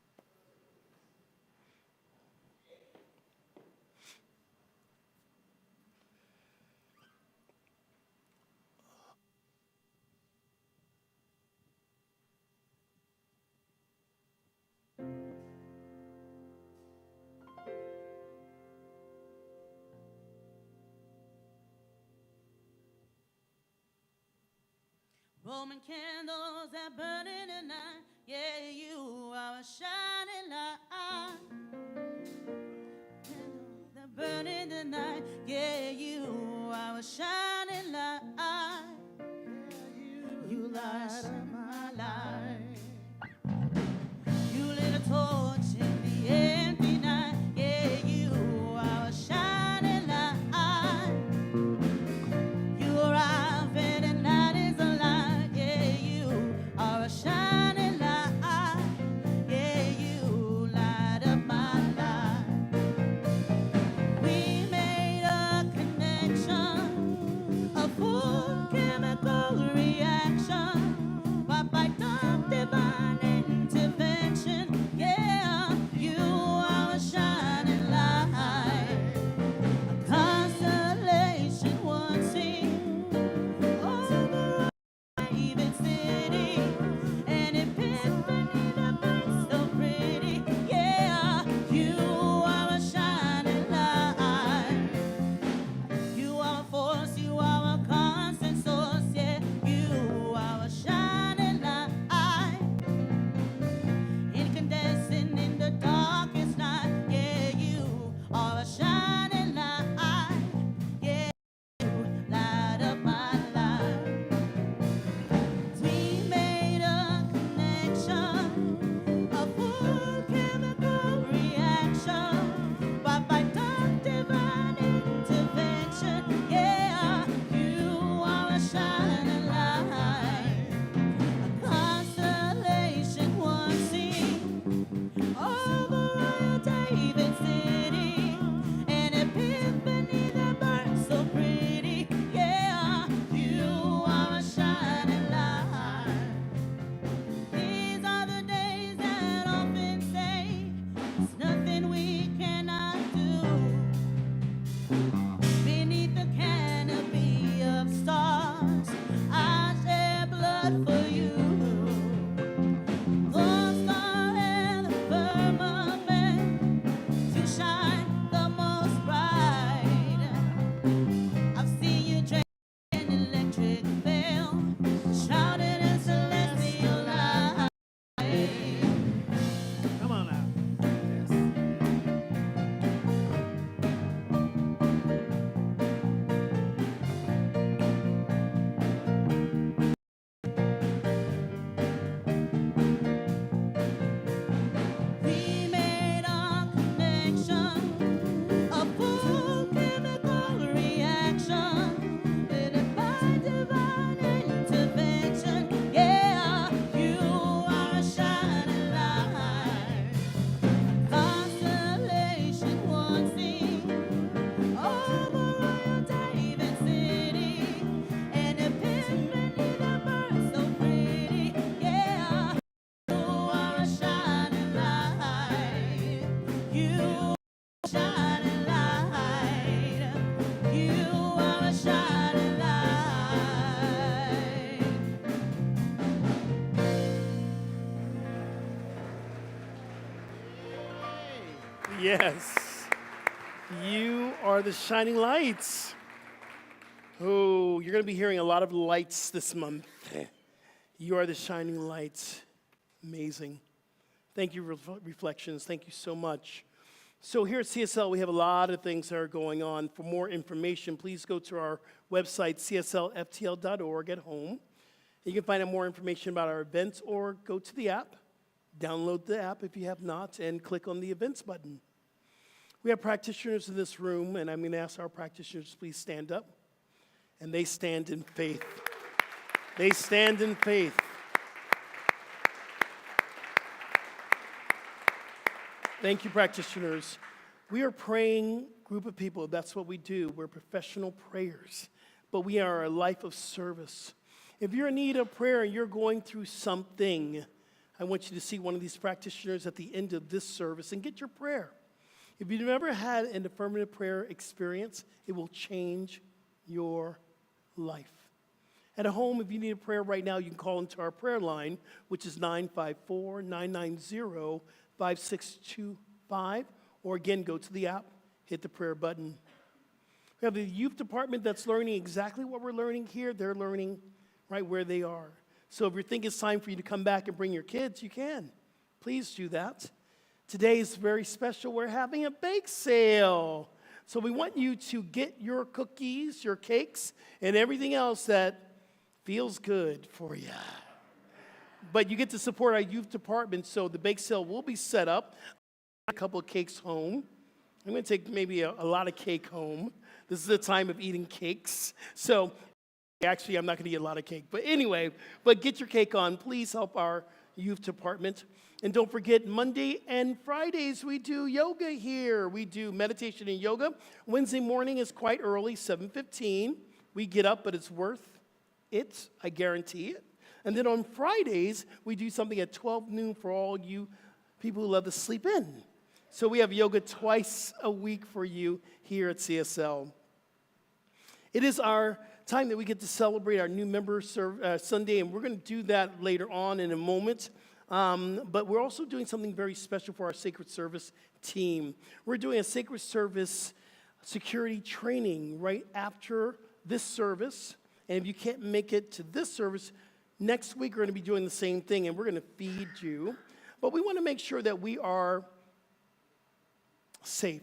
Roman candles that burn in the night. Yeah, you are a shining light. Candles that burn in the night. Yeah, you are a shining light. You light up my life. You lit a torch in the empty night. Yeah, you are a shining light. You arrive and the night is alive. Yeah, you are a shining light. Yeah, you light up my life. We made a connection, a full chemical reaction. Yes. You are the shining lights. Oh, you're going to be hearing a lot of lights this month. You are the shining lights. Amazing. Thank you, Reflections. Thank you so much. So here at CSL, we have a lot of things that are going on. For more information, please go to our website, cslftl.org at home. You can find out more information about our events or go to the app, download the app if you have not, and click on the events button. We have practitioners in this room, and I'm going to ask our practitioners to please stand up. And they stand in faith. They stand in faith. Thank you, practitioners. We are a praying group of people. That's what we do. We're professional prayers, but we are a life of service. If you're in need of prayer and you're going through something, I want you to see one of these practitioners at the end of this service and get your prayer. If you've never had an affirmative prayer experience, it will change your life. At home, if you need a prayer right now, you can call into our prayer line, which is 954-990-5625. Or again, go to the app, hit the prayer button. We have the youth department that's learning exactly what we're learning here. They're learning right where they are. So if you think it's time for you to come back and bring your kids, you can. Please do that. Today is very special. We're having a bake sale. So we want you to get your cookies, your cakes, and everything else that feels good for you. But you get to support our youth department, so the bake sale will be set up. A couple of cakes home. I'm going to take maybe a lot of cake home. This is the time of eating cakes. So actually, I'm not going to eat a lot of cake. But anyway, get your cake on. Please help our youth department. And don't forget, Monday and Fridays, we do yoga here. We do meditation and yoga. Wednesday morning is quite early, 7:15. We get up, but it's worth it. I guarantee it. And then on Fridays, we do something at 12 noon for all you people who love to sleep in. So we have yoga twice a week for you here at CSL. It is our time that we get to celebrate our new member Sunday, and we're going to do that later on in a moment. But we're also doing something very special for our Sacred Service team. We're doing a Sacred Service security training right after this service. And if you can't make it to this service, next week we're going to be doing the same thing, and we're going to feed you. But we want to make sure that we are safe.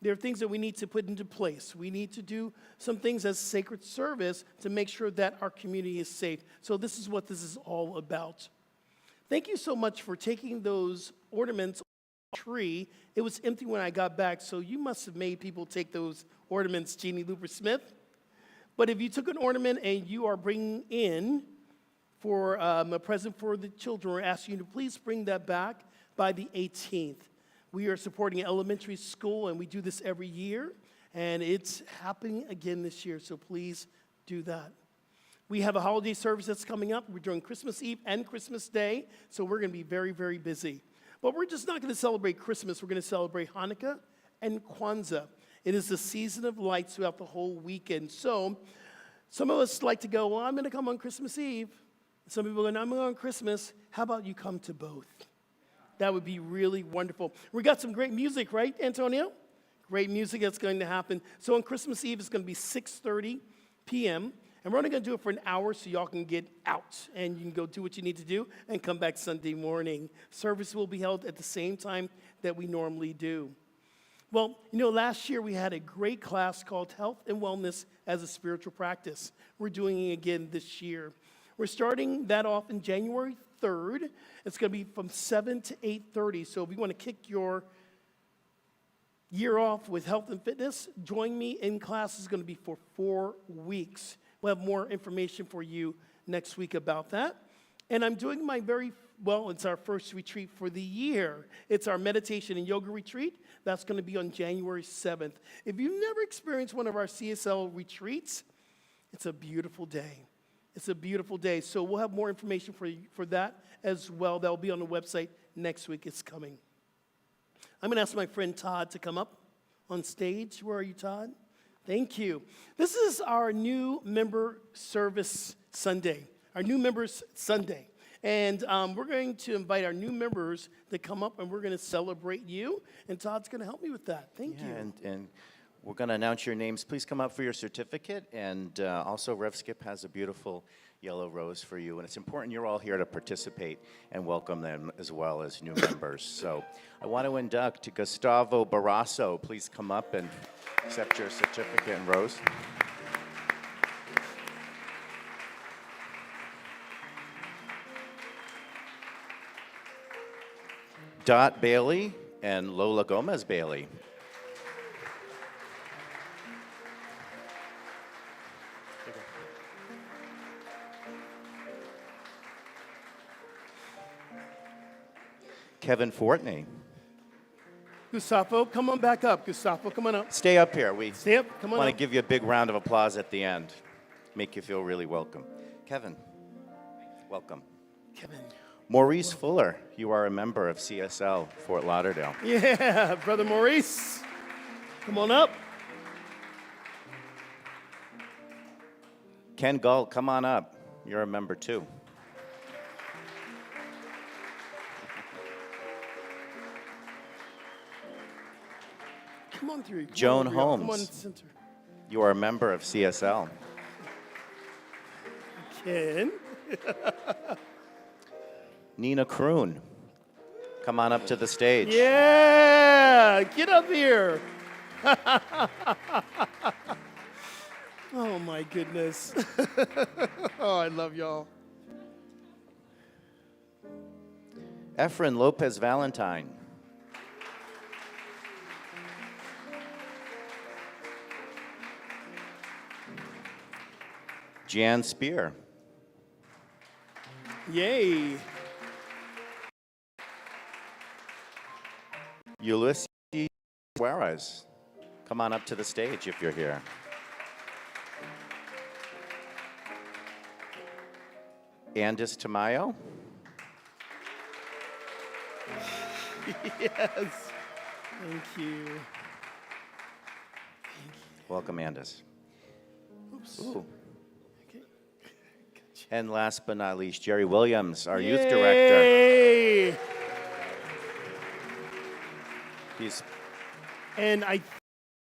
There are things that we need to put into place. We need to do some things as Sacred Service to make sure that our community is safe. So this is what this is all about. Thank you so much for taking those ornaments off the tree. It was empty when I got back, so you must have made people take those ornaments, Jeannie Looper Smith. But if you took an ornament and you are bringing in for a present for the children, we're asking you to please bring that back by the 18th. We are supporting elementary school, and we do this every year, and it's happening again this year, so please do that. We have a holiday service that's coming up. We're doing Christmas Eve and Christmas Day, so we're going to be very, very busy. But we're just not going to celebrate Christmas. We're going to celebrate Hanukkah and Kwanzaa. It is the season of lights throughout the whole weekend. So some of us like to go, well, I'm going to come on Christmas Eve. Some people go, no, I'm going on Christmas. How about you come to both? That would be really wonderful. We got some great music, right, Antonio? Great music that's going to happen. So on Christmas Eve, it's going to be 6:30 p.m., and we're only going to do it for an hour so y'all can get out, and you can go do what you need to do and come back Sunday morning. Service will be held at the same time that we normally do. Well, last year we had a great class called Health and Wellness as a Spiritual Practice. We're doing it again this year. We're starting that off in January 3rd. It's going to be from 7 to 8:30. So if you want to kick your year off with health and fitness, join me in class. It's going to be for 4 weeks. We'll have more information for you next week about that. And I'm doing it's our first retreat for the year. It's our meditation and yoga retreat. That's going to be on January 7th. If you've never experienced one of our CSL retreats, it's a beautiful day. It's a beautiful day. So we'll have more information for that as well. That will be on the website next week. It's coming. I'm going to ask my friend Todd to come up on stage. Where are you, Todd? Thank you. This is our new member service Sunday, our new members Sunday. And we're going to invite our new members to come up, and we're going to celebrate you. And Todd's going to help me with that. Thank you. And we're going to announce your names. Please come up for your certificate. And also, Rev Skip has a beautiful yellow rose for you. And it's important you're all here to participate and welcome them as well as new members. So I want to induct Gustavo Barrasso. Please come up and accept your certificate and rose. Dot Bailey and Lola Gomez Bailey. Kevin Fortney. Gustavo, come on back up. Gustavo, come on up. Stay up here. We Stay up. Come on want to up. give you a big round of applause at the end. Make you feel really welcome. Kevin, welcome. Kevin. Maurice Fuller, you are a member of CSL Fort Lauderdale. Yeah, Brother Maurice. Come on up. Ken Galt, come on up. You're a member too. Come on through. Come Joan on over here. Come on Holmes. center. You are a member of CSL. Ken. Nina Kroon, come on up to the stage. Yeah, get up here. Oh my goodness. Oh, I love y'all. Efren Lopez Valentine. Jan Spear. Yay. Ulysses Juarez, come on up to the stage if you're here. Andis Tamayo. Yes. Thank you. Welcome, Andis. Oops. Ooh. Okay. And last but not least, Jerry Williams, our youth director. Yay. He's And I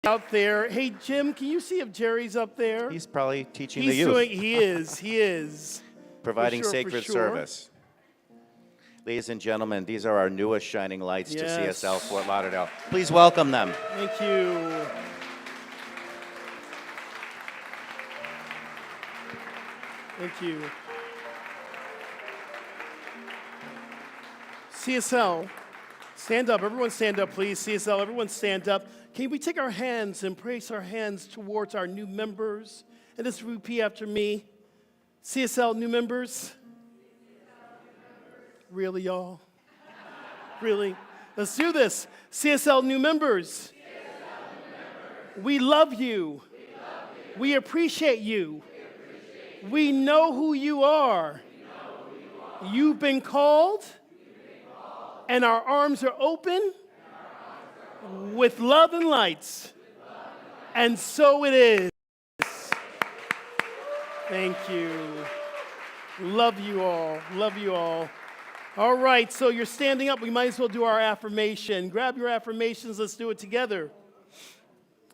out there. Hey, Jim, can you see if Jerry's up there? probably teaching He's the youth, doing. He is. providing for sacred sure. service. Ladies and gentlemen, these are our newest shining lights to Yes. CSL Fort Lauderdale. Please welcome them. Thank you. Thank you. CSL, stand up. Everyone stand up, please. CSL, everyone stand up. Can we take our hands and place our hands towards our new members? And just repeat after me. CSL new members. Really, y'all? Really? Let's do this. CSL new members. We love you. We appreciate you. We know who you are. You've been called, and our arms are open with love and lights. And so it is. Thank you. Love you all. Love you all. All right, so you're standing up. We might as well do our affirmation. Grab your affirmations. Let's do it together.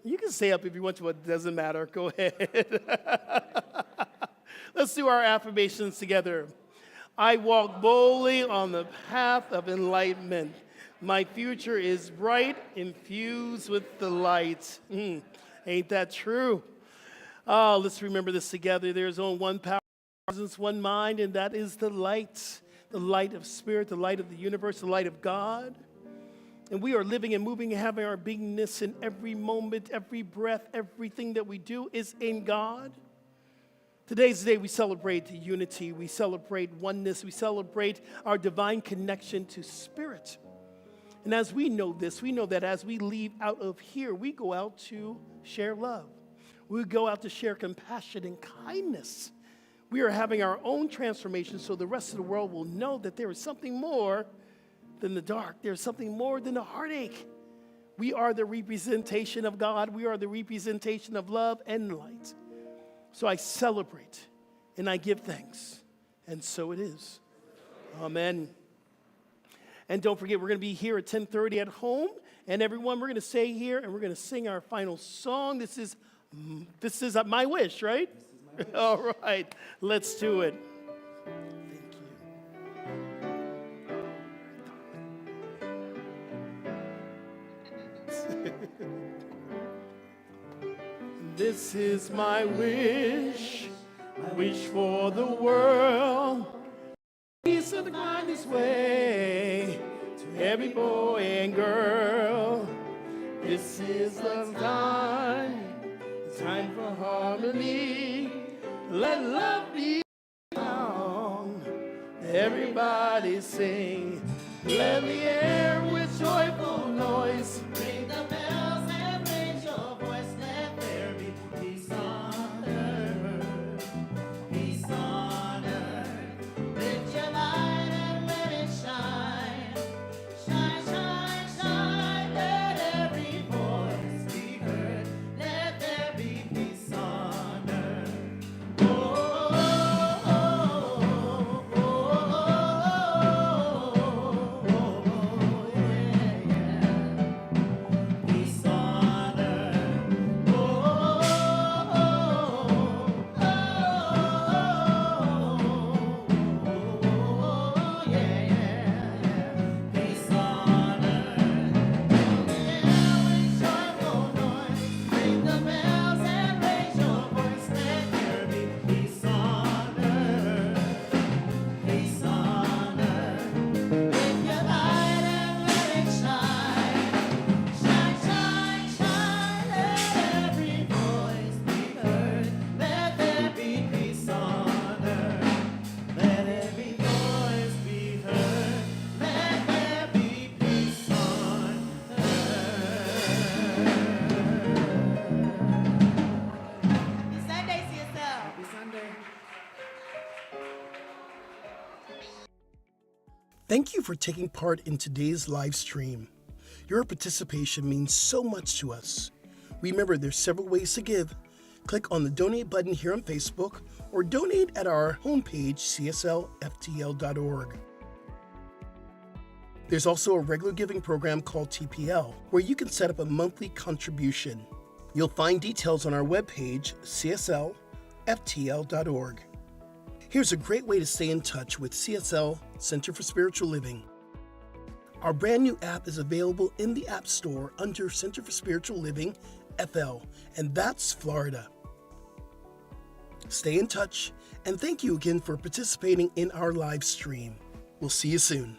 You can stay up if you want to. It doesn't matter. Go ahead. Let's do our affirmations together. I walk boldly on the path of enlightenment. My future is bright, infused with the light. Ain't that true? Oh, let's remember this together. There's only one power, presence, one mind, and that is the light of spirit, the light of the universe, the light of God. And we are living and moving and having our beingness in every moment, every breath, everything that we do is in God. Today's the day we celebrate unity, we celebrate oneness, we celebrate our divine connection to spirit. And as we know this, we know that as we leave out of here, we go out to share love. We go out to share compassion and kindness. We are having our own transformation so the rest of the world will know that there is something more than the dark. There's something more than the heartache. We are the representation of God. We are the representation of love and light. So I celebrate and I give thanks. And so it is. Amen. And don't forget, we're going to be here at 10:30 at home. And everyone, we're going to stay here and we're going to sing our final song. This is My Wish, right? All right, let's do it. Thank you. This is my wish for the world. Peace of the kindest way to every boy and girl. This is the time for harmony. Let love be found. Everybody sing. Let the air with joyful noise Ring the bells and raise your voice. Let there be peace on earth. Peace on earth. Lift your light and let it shine. Shine, shine, shine. Let every voice be heard. Let there be peace on earth. Oh, oh, oh, oh, oh, oh, yeah, yeah. Peace on earth. Oh, oh, oh, yeah, yeah. Peace on earth. With joyful noise, ring the bells and raise your voice. Let there be peace on earth. Peace on earth. Lift your light and let it shine. Shine, shine, shine. Let every voice be heard. Let there be peace on earth. Let every voice be heard. Let there be peace on earth. Happy Sunday, CSL. Happy Sunday. Thank you for taking part in today's live stream. Your participation means so much to us. Remember, there's several ways to give. Click on the donate button here on Facebook or donate at our homepage, cslftl.org. There's also a regular giving program called TPL, where you can set up a monthly contribution. You'll find details on our webpage, cslftl.org. Here's a great way to stay in touch with CSL Center for Spiritual Living. Our brand new app is available in the App Store under Center for Spiritual Living, FL, and that's Florida. Stay in touch, and thank you again for participating in our live stream. We'll see you soon.